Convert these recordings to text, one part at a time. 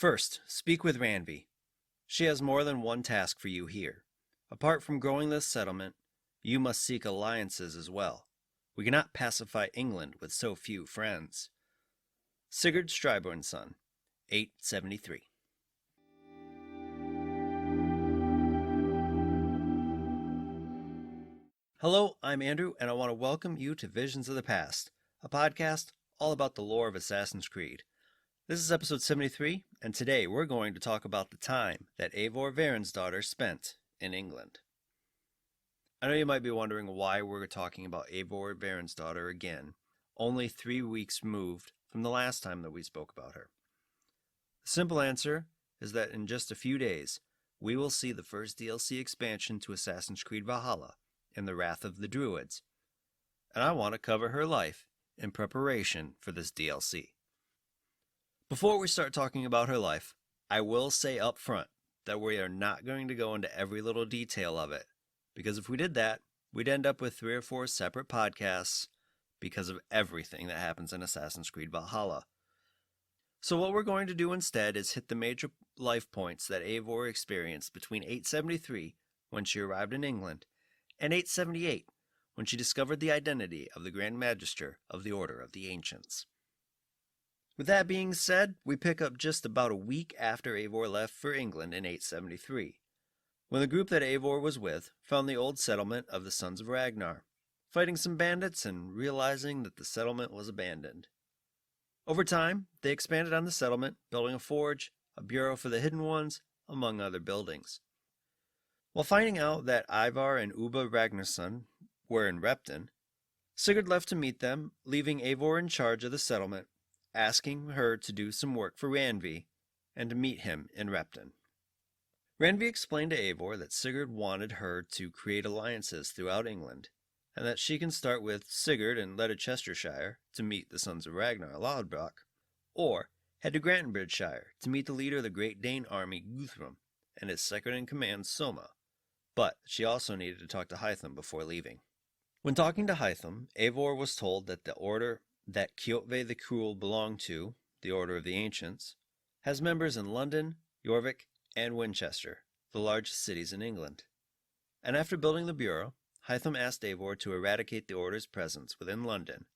First, speak with Ranvi. She has more than one task for you here. Apart from growing this settlement, you must seek alliances as well. We cannot pacify England with so few friends. Sigurd Stribornson, 873. Hello, I'm Andrew, and I want to welcome you to Visions of the Past, a podcast all about the lore of Assassin's Creed. This is episode 73, and today we're going to talk about the time that Eivor Varinsdottir spent in England. I know you might be wondering why we're talking about Eivor Varinsdottir again, only 3 weeks removed from the last time that we spoke about her. The simple answer is that in just a few days, we will see the first DLC expansion to Assassin's Creed Valhalla in the Wrath of the Druids, and I want to cover her life in preparation for this DLC. Before we start talking about her life, I will say up front that we are not going to go into every little detail of it, because if we did that, we'd end up with 3 or 4 separate podcasts because of everything that happens in Assassin's Creed Valhalla. So what we're going to do instead is hit the major life points that Eivor experienced between 873, when she arrived in England, and 878, when she discovered the identity of the Grand Magister of the Order of the Ancients. With that being said, we pick up just about a week after Eivor left for England in 873, when the group that Eivor was with found the old settlement of the Sons of Ragnar, fighting some bandits and realizing that the settlement was abandoned. Over time, they expanded on the settlement, building a forge, a bureau for the Hidden Ones, among other buildings. While finding out that Eivor and Ubba Ragnarsson were in Repton, Sigurd left to meet them, leaving Eivor in charge of the settlement, asking her to do some work for Ranvi and to meet him in Repton. Ranvi explained to Eivor that Sigurd wanted her to create alliances throughout England, and that she can start with Sigurd in Leicestershire to meet the Sons of Ragnar Lodbrok, or head to Grantonbridgeshire to meet the leader of the Great Dane army Guthrum and his second-in-command Soma, but she also needed to talk to Hytham before leaving. When talking to Hytham, Eivor was told that the order that Kjotve the Cruel belonged to, the Order of the Ancients, has members in London, Jorvik, and Winchester, the largest cities in England. And after building the bureau, Hytham asked Eivor to eradicate the Order's presence within London,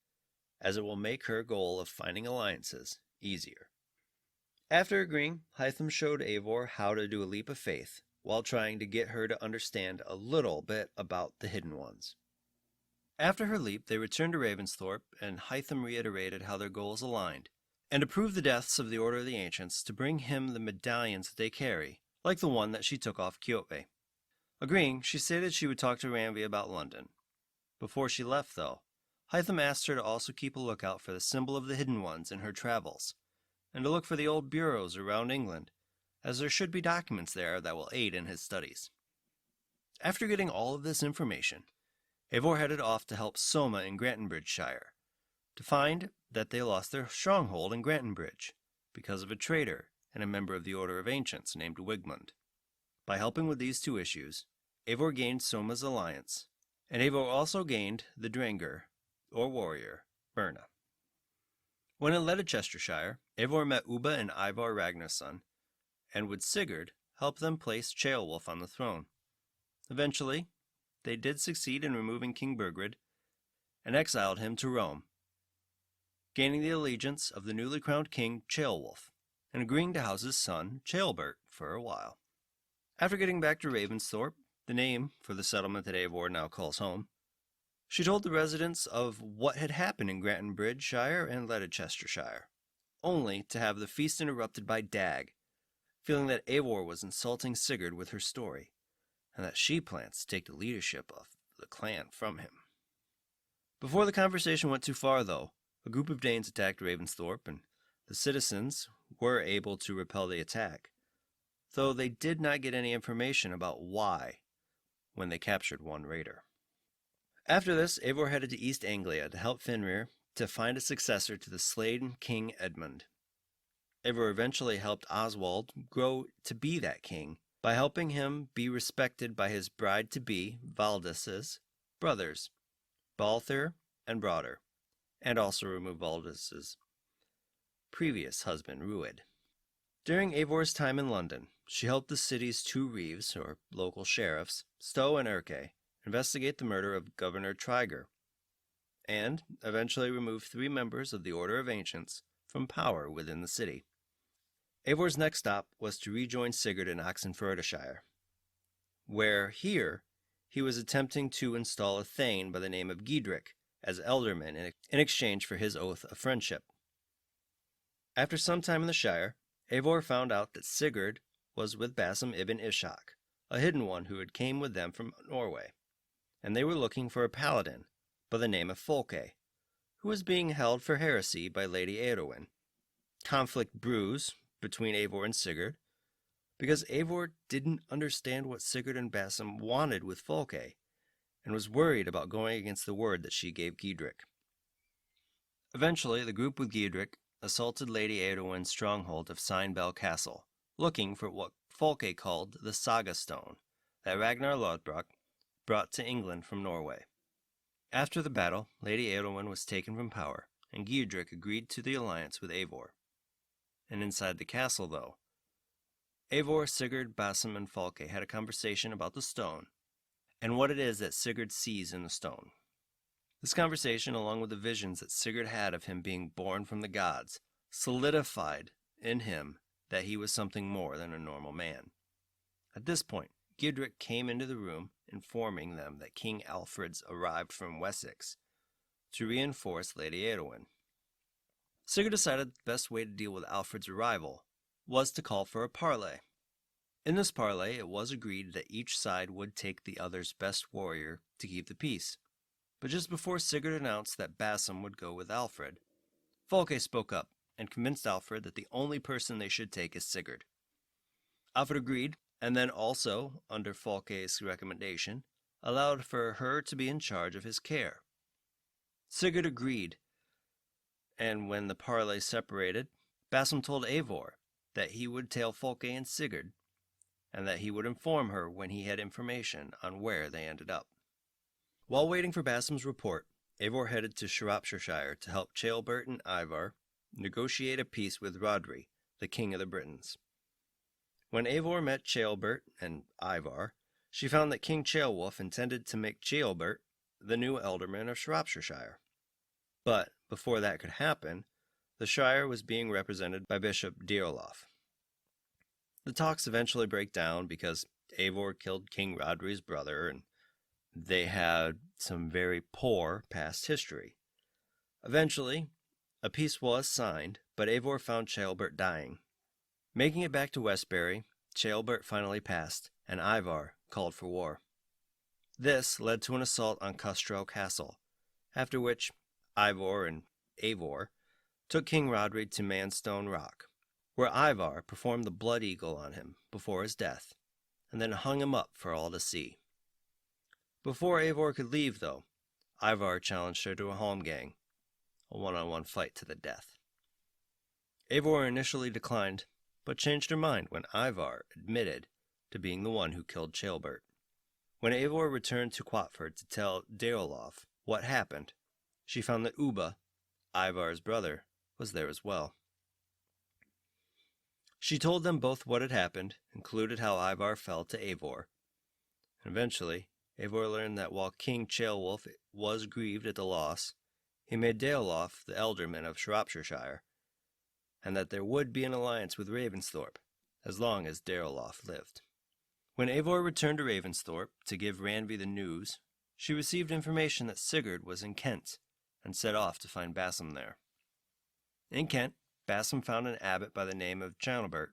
as it will make her goal of finding alliances easier. After agreeing, Hytham showed Eivor how to do a leap of faith, while trying to get her to understand a little bit about the Hidden Ones. After her leap, they returned to Ravensthorpe, and Hytham reiterated how their goals aligned, and to prove the deaths of the Order of the Ancients, to bring him the medallions that they carry, like the one that she took off Kjotve. Agreeing, she stated she would talk to Ranvi about London. Before she left, though, Hytham asked her to also keep a lookout for the symbol of the Hidden Ones in her travels, and to look for the old bureaus around England, as there should be documents there that will aid in his studies. After getting all of this information, Eivor headed off to help Soma in Grantonbridgeshire, to find that they lost their stronghold in Grantonbridge because of a traitor and a member of the Order of Ancients named Wigmund. By helping with these 2 issues, Eivor gained Soma's alliance, and Eivor also gained the Drengr, or warrior, Birna. When in Leicestershire, Eivor met Ubba and Eivor Ragnarsson, and with Sigurd, helped them place Ceolwulf on the throne. Eventually, they did succeed in removing King Burgred, and exiled him to Rome, gaining the allegiance of the newly crowned king Ceolwulf, and agreeing to house his son Ceolbert for a while. After getting back to Ravensthorpe, the name for the settlement that Eivor now calls home, she told the residents of what had happened in Grantonbridgeshire and Leicestershire, only to have the feast interrupted by Dag, feeling that Eivor was insulting Sigurd with her story, and that she plans to take the leadership of the clan from him. Before the conversation went too far, though, a group of Danes attacked Ravensthorpe, and the citizens were able to repel the attack, though they did not get any information about why when they captured one raider. After this, Eivor headed to East Anglia to help Fenrir to find a successor to the slain King Edmund. Eivor eventually helped Oswald grow to be that king by helping him be respected by his bride-to-be, Valdis's, brothers, Balther and Broder, and also remove Valdis's previous husband, Rued. During Eivor's time in London, she helped the city's two reeves, or local sheriffs, Stowe and Erke, investigate the murder of Governor Triger, and eventually remove 3 members of the Order of Ancients from power within the city. Eivor's next stop was to rejoin Sigurd in Oxenfordshire, where here he was attempting to install a thane by the name of Giedric as elderman in exchange for his oath of friendship. After some time in the Shire, Eivor found out that Sigurd was with Basim ibn Ishak, a hidden one who had came with them from Norway, and they were looking for a paladin by the name of Folke, who was being held for heresy by Lady Eowyn. Conflict brews between Eivor and Sigurd, because Eivor didn't understand what Sigurd and Basim wanted with Folke, and was worried about going against the word that she gave Giedric. Eventually, the group with Giedric assaulted Lady Eowyn's stronghold of Sinebell Castle, looking for what Folke called the Saga Stone that Ragnar Lodbrok brought to England from Norway. After the battle, Lady Eowyn was taken from power, and Giedric agreed to the alliance with Eivor. And inside the castle, though, Eivor, Sigurd, Basim, and Folke had a conversation about the stone and what it is that Sigurd sees in the stone. This conversation, along with the visions that Sigurd had of him being born from the gods, solidified in him that he was something more than a normal man. At this point, Giedric came into the room, informing them that King Alfred's arrived from Wessex to reinforce Lady Eowyn. Sigurd decided the best way to deal with Alfred's arrival was to call for a parley. In this parley, it was agreed that each side would take the other's best warrior to keep the peace. But just before Sigurd announced that Basim would go with Alfred, Folke spoke up and convinced Alfred that the only person they should take is Sigurd. Alfred agreed, and then also, under Folke's recommendation, allowed for her to be in charge of his care. Sigurd agreed, and when the parley separated, Basim told Eivor that he would tell Folke and Sigurd, and that he would inform her when he had information on where they ended up. While waiting for Basim's report, Eivor headed to Shropshire to help Ceolbert and Ivar negotiate a peace with Rhodri, the king of the Britons. When Eivor met Ceolbert and Ivar, she found that King Ceolwulf intended to make Ceolbert the new ealdorman of Shropshire. But before that could happen, the Shire was being represented by Bishop Deorlof. The talks eventually break down because Eivor killed King Rhodri's brother, and they had some very poor past history. Eventually, a peace was signed, but Eivor found Ceolbert dying. Making it back to Westbury, Ceolbert finally passed, and Ivar called for war. This led to an assault on Custrow Castle, after which Ivor and Eivor took King Rhodri to Manstone Rock, where Ivar performed the Blood Eagle on him before his death, and then hung him up for all to see. Before Eivor could leave, though, Ivar challenged her to a holmgang, a one-on-one fight to the death. Eivor initially declined, but changed her mind when Ivar admitted to being the one who killed Ceolbert. When Eivor returned to Quatford to tell Deorlof what happened, she found that Ubba, Ivar's brother, was there as well. She told them both what had happened, included how Ivar fell to Eivor. Eventually, Eivor learned that while King Ceolwulf was grieved at the loss, he made Deorlof the ealdorman of Shropshire, and that there would be an alliance with Ravensthorpe, as long as Deorlof lived. When Eivor returned to Ravensthorpe to give Randvi the news, she received information that Sigurd was in Kent, and set off to find Basim there. In Kent, Basim found an abbot by the name of Ceolbert,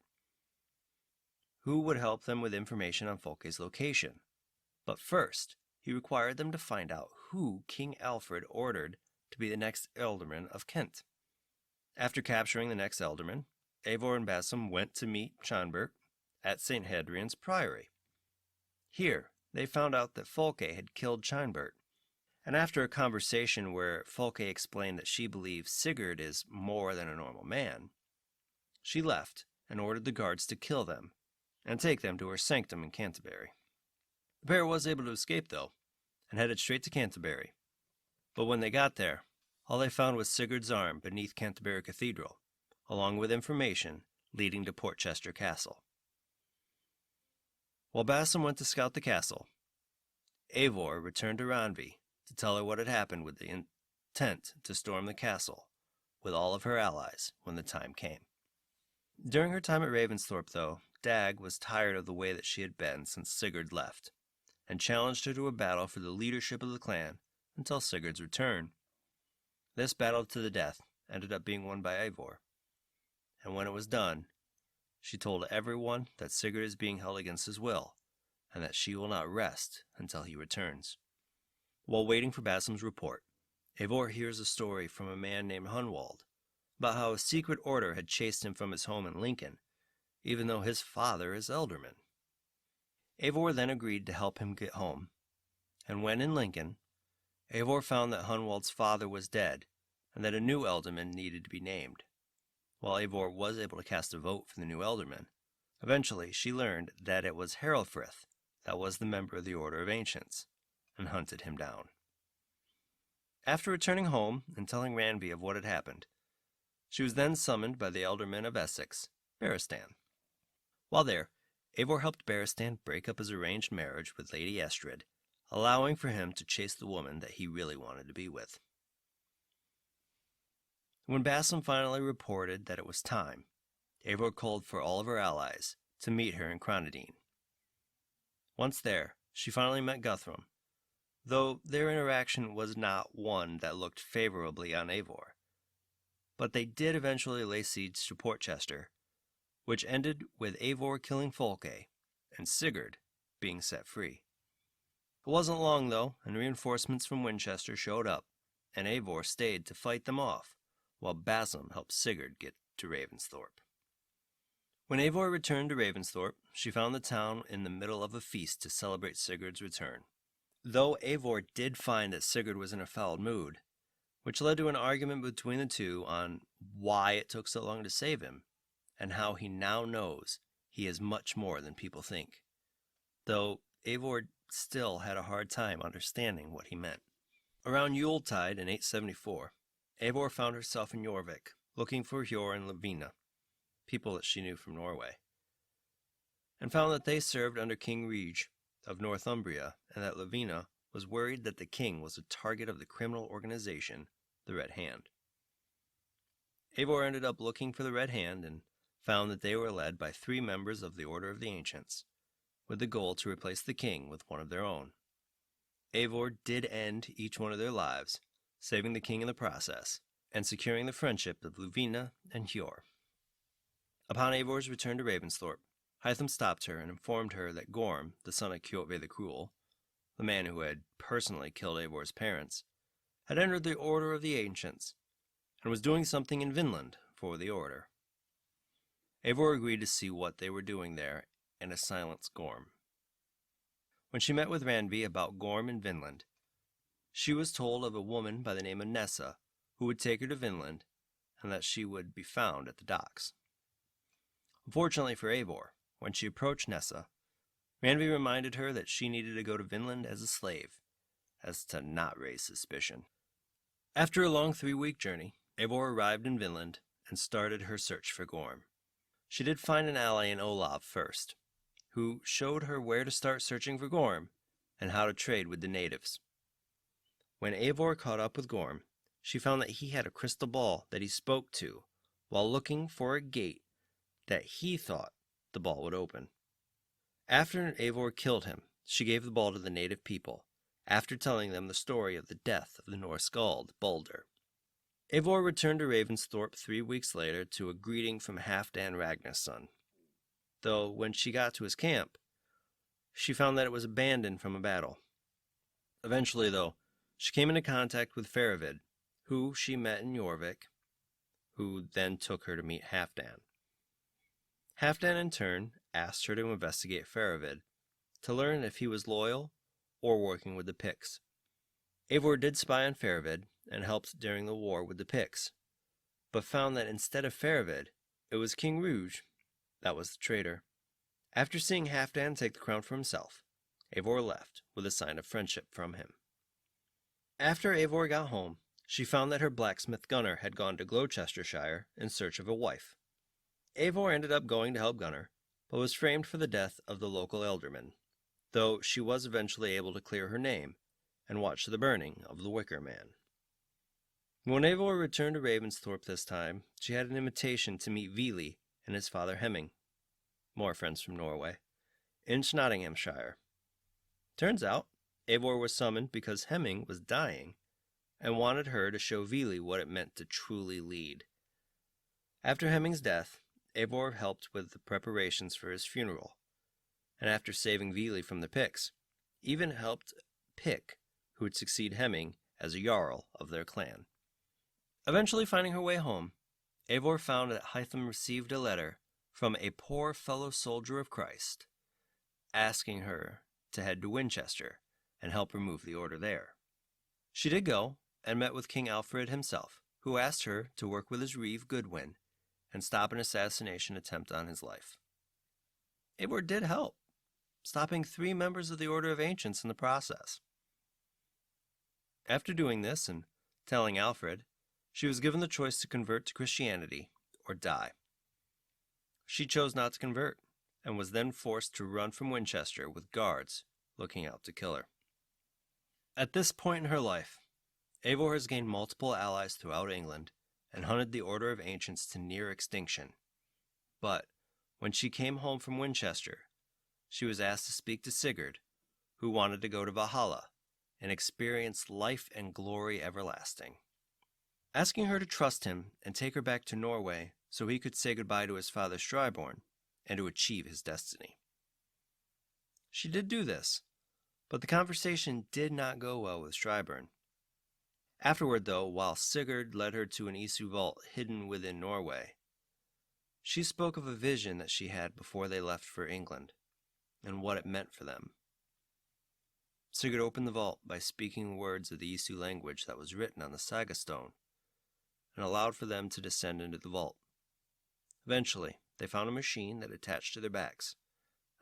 who would help them with information on Folke's location. But first, he required them to find out who King Alfred ordered to be the next ealdorman of Kent. After capturing the next ealdorman, Eivor and Basim went to meet Ceolbert at St. Hadrian's Priory. Here, they found out that Folke had killed Ceolbert, and after a conversation where Folke explained that she believes Sigurd is more than a normal man, she left and ordered the guards to kill them and take them to her sanctum in Canterbury. The pair was able to escape, though, and headed straight to Canterbury. But when they got there, all they found was Sigurd's arm beneath Canterbury Cathedral, along with information leading to Portchester Castle. While Basim went to scout the castle, Eivor returned to Randvi to tell her what had happened with the intent to storm the castle with all of her allies when the time came. During her time at Ravensthorpe, though, Dag was tired of the way that she had been since Sigurd left, and challenged her to a battle for the leadership of the clan until Sigurd's return. This battle to the death ended up being won by Eivor, and when it was done, she told everyone that Sigurd is being held against his will, and that she will not rest until he returns. While waiting for Basim's report, Eivor hears a story from a man named Hunwald about how a secret order had chased him from his home in Lincoln, even though his father is Elderman. Eivor then agreed to help him get home, and when in Lincoln, Eivor found that Hunwald's father was dead and that a new Elderman needed to be named. While Eivor was able to cast a vote for the new Elderman, eventually she learned that it was Haralfrith that was the member of the Order of Ancients, and hunted him down. After returning home and telling Randvi of what had happened, she was then summoned by the Elderman of Essex, Barristan. While there, Eivor helped Barristan break up his arranged marriage with Lady Estrid, allowing for him to chase the woman that he really wanted to be with. When Basim finally reported that it was time, Eivor called for all of her allies to meet her in Cronadine. Once there, she finally met Guthrum, though their interaction was not one that looked favorably on Eivor. But they did eventually lay siege to Portchester, which ended with Eivor killing Folke and Sigurd being set free. It wasn't long, though, and reinforcements from Winchester showed up, and Eivor stayed to fight them off, while Basim helped Sigurd get to Ravensthorpe. When Eivor returned to Ravensthorpe, she found the town in the middle of a feast to celebrate Sigurd's return. Though Eivor did find that Sigurd was in a foul mood, which led to an argument between the two on why it took so long to save him, and how he now knows he is much more than people think. Though Eivor still had a hard time understanding what he meant. Around Yuletide in 874, Eivor found herself in Jorvik, looking for Hjor and Lavina, people that she knew from Norway, and found that they served under King Rege of Northumbria, and that Lavina was worried that the king was a target of the criminal organization, the Red Hand. Eivor ended up looking for the Red Hand and found that they were led by 3 members of the Order of the Ancients, with the goal to replace the king with one of their own. Eivor did end each one of their lives, saving the king in the process, and securing the friendship of Lavina and Hjor. Upon Eivor's return to Ravensthorpe, Hytham stopped her and informed her that Gorm, the son of Kjotve the Cruel, the man who had personally killed Eivor's parents, had entered the Order of the Ancients, and was doing something in Vinland for the Order. Eivor agreed to see what they were doing there and to silence Gorm. When she met with Randvi about Gorm in Vinland, she was told of a woman by the name of Nessa who would take her to Vinland, and that she would be found at the docks. Unfortunately for Eivor, when she approached Nessa, Randvi reminded her that she needed to go to Vinland as a slave, as to not raise suspicion. After a long 3-week journey, Eivor arrived in Vinland and started her search for Gorm. She did find an ally in Olav first, who showed her where to start searching for Gorm and how to trade with the natives. When Eivor caught up with Gorm, she found that he had a crystal ball that he spoke to while looking for a gate that he thought the ball would open. After Eivor killed him, she gave the ball to the native people, after telling them the story of the death of the Norse skald, Balder. Eivor returned to Ravensthorpe 3 weeks later to a greeting from Halfdan Ragnarsson, though when she got to his camp, she found that it was abandoned from a battle. Eventually, though, she came into contact with Faravid, who she met in Jorvik, who then took her to meet Halfdan. Halfdan, in turn, asked her to investigate Faravid to learn if he was loyal or working with the Picts. Eivor did spy on Faravid and helped during the war with the Picts, but found that instead of Faravid, it was King Rouge that was the traitor. After seeing Halfdan take the crown for himself, Eivor left with a sign of friendship from him. After Eivor got home, she found that her blacksmith Gunnar had gone to Gloucestershire in search of a wife. Eivor ended up going to help Gunnar, but was framed for the death of the local alderman, though she was eventually able to clear her name and watch the burning of the Wicker Man. When Eivor returned to Ravensthorpe this time, she had an invitation to meet Vili and his father Hemming, more friends from Norway, in Nottinghamshire. Turns out, Eivor was summoned because Hemming was dying and wanted her to show Vili what it meant to truly lead. After Hemming's death, Eivor helped with the preparations for his funeral, and after saving Vili from the Picts, even helped pick who would succeed Hemming as a Jarl of their clan. Eventually finding her way home, Eivor found that Hytham received a letter from a poor fellow soldier of Christ, asking her to head to Winchester and help remove the order there. She did go, and met with King Alfred himself, who asked her to work with his reeve Goodwin and stop an assassination attempt on his life. Eivor did help, stopping 3 members of the Order of Ancients in the process. After doing this and telling Alfred, she was given the choice to convert to Christianity or die. She chose not to convert, and was then forced to run from Winchester with guards looking out to kill her. At this point in her life, Eivor has gained multiple allies throughout England and hunted the Order of Ancients to near extinction. But when she came home from Winchester, she was asked to speak to Sigurd, who wanted to go to Valhalla and experience life and glory everlasting, asking her to trust him and take her back to Norway so he could say goodbye to his father Striborn and to achieve his destiny. She did do this, but the conversation did not go well with Striborn. Afterward, though, while Sigurd led her to an Isu vault hidden within Norway, she spoke of a vision that she had before they left for England, and what it meant for them. Sigurd opened the vault by speaking words of the Isu language that was written on the Saga stone, and allowed for them to descend into the vault. Eventually, they found a machine that attached to their backs,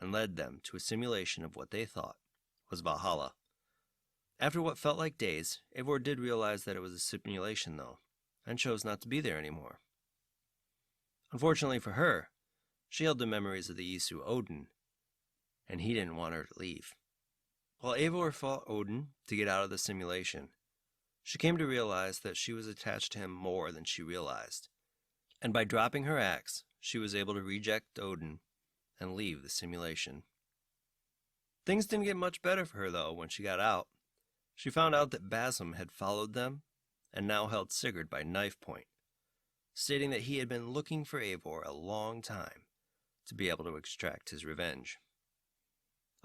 and led them to a simulation of what they thought was Valhalla. After what felt like days, Eivor did realize that it was a simulation, though, and chose not to be there anymore. Unfortunately for her, she held the memories of the Isu Odin, and he didn't want her to leave. While Eivor fought Odin to get out of the simulation, she came to realize that she was attached to him more than she realized, and by dropping her axe, she was able to reject Odin and leave the simulation. Things didn't get much better for her, though, when she got out. She found out that Basim had followed them and now held Sigurd by knife point, stating that he had been looking for Eivor a long time to be able to extract his revenge.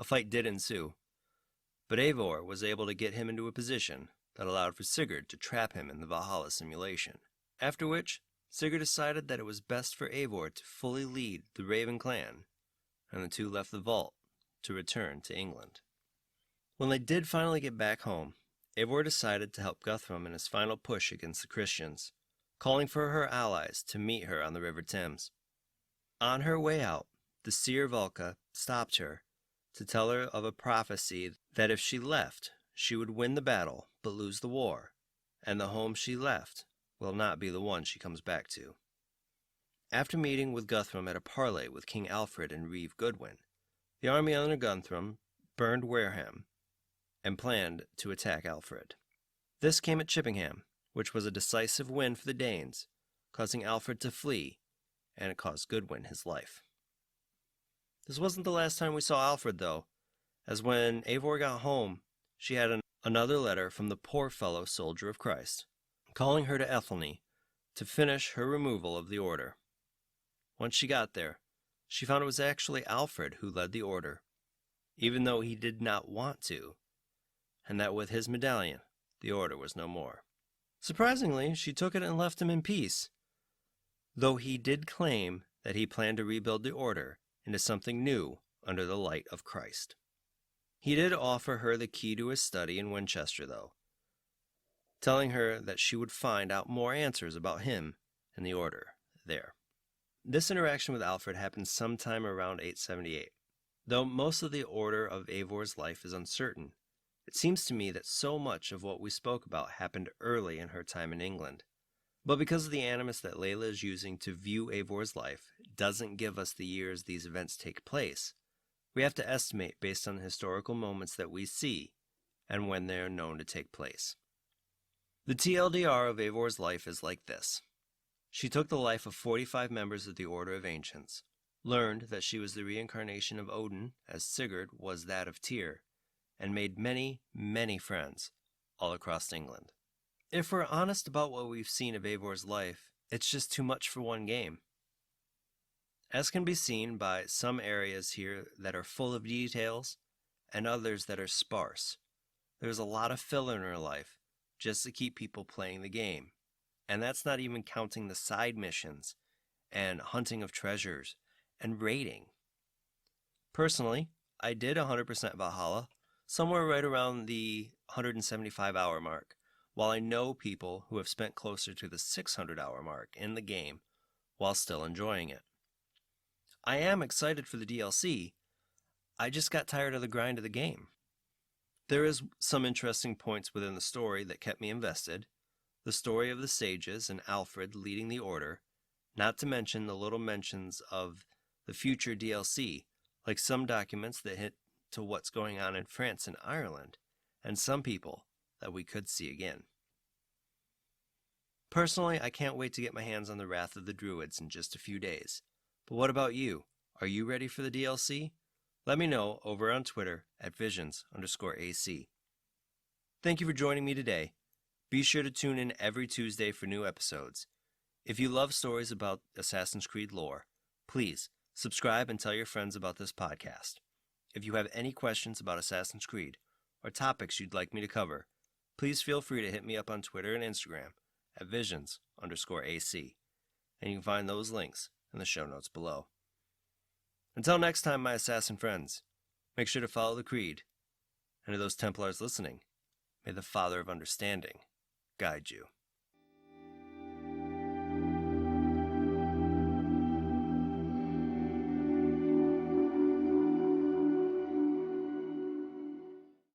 A fight did ensue, but Eivor was able to get him into a position that allowed for Sigurd to trap him in the Valhalla simulation, after which Sigurd decided that it was best for Eivor to fully lead the Raven clan, and the two left the vault to return to England. When they did finally get back home, Eivor decided to help Guthrum in his final push against the Christians, calling for her allies to meet her on the River Thames. On her way out, the seer Valka stopped her to tell her of a prophecy that if she left, she would win the battle but lose the war, and the home she left will not be the one she comes back to. After meeting with Guthrum at a parley with King Alfred and Reeve Goodwin, the army under Guthrum burned Wareham and planned to attack Alfred. This came at Chippenham, which was a decisive win for the Danes, causing Alfred to flee, and it cost Goodwin his life. This wasn't the last time we saw Alfred, though, as when Eivor got home, she had another letter from the poor fellow soldier of Christ, calling her to Ethelney to finish her removal of the order. Once she got there, she found it was actually Alfred who led the order, even though he did not want to, and that with his medallion, the order was no more. Surprisingly, she took it and left him in peace, though he did claim that he planned to rebuild the order into something new under the light of Christ. He did offer her the key to his study in Winchester, though, telling her that she would find out more answers about him and the order there. This interaction with Alfred happened sometime around 878. Though most of the order of Eivor's life is uncertain, it seems to me that so much of what we spoke about happened early in her time in England, But because of the animus that Layla is using to view Eivor's life doesn't give us the years these events take place, we have to estimate based on the historical moments that we see and when they are known to take place. The TLDR of Eivor's life is like this. She took the life of 45 members of the Order of Ancients, learned that she was the reincarnation of Odin as Sigurd was that of Tyr, and made many, many friends all across England. If we're honest about what we've seen of Eivor's life, it's just too much for one game. As can be seen by some areas here that are full of details and others that are sparse, there's a lot of filler in her life just to keep people playing the game. And that's not even counting the side missions and hunting of treasures and raiding. Personally, I did 100% Valhalla, somewhere right around the 175-hour mark, while I know people who have spent closer to the 600-hour mark in the game while still enjoying it. I am excited for the DLC, I just got tired of the grind of the game. There is some interesting points within the story that kept me invested, the story of the sages and Alfred leading the Order, not to mention the little mentions of the future DLC, like some documents that hint to what's going on in France and Ireland, and some people that we could see again. Personally, I can't wait to get my hands on the Wrath of the Druids in just a few days. But what about you? Are you ready for the DLC? Let me know over on Twitter at visions_AC. Thank you for joining me today. Be sure to tune in every Tuesday for new episodes. If you love stories about Assassin's Creed lore, please subscribe and tell your friends about this podcast. If you have any questions about Assassin's Creed or topics you'd like me to cover, please feel free to hit me up on Twitter and Instagram at visions_AC, and you can find those links in the show notes below. Until next time, my assassin friends, make sure to follow the Creed, and to those Templars listening, may the Father of Understanding guide you.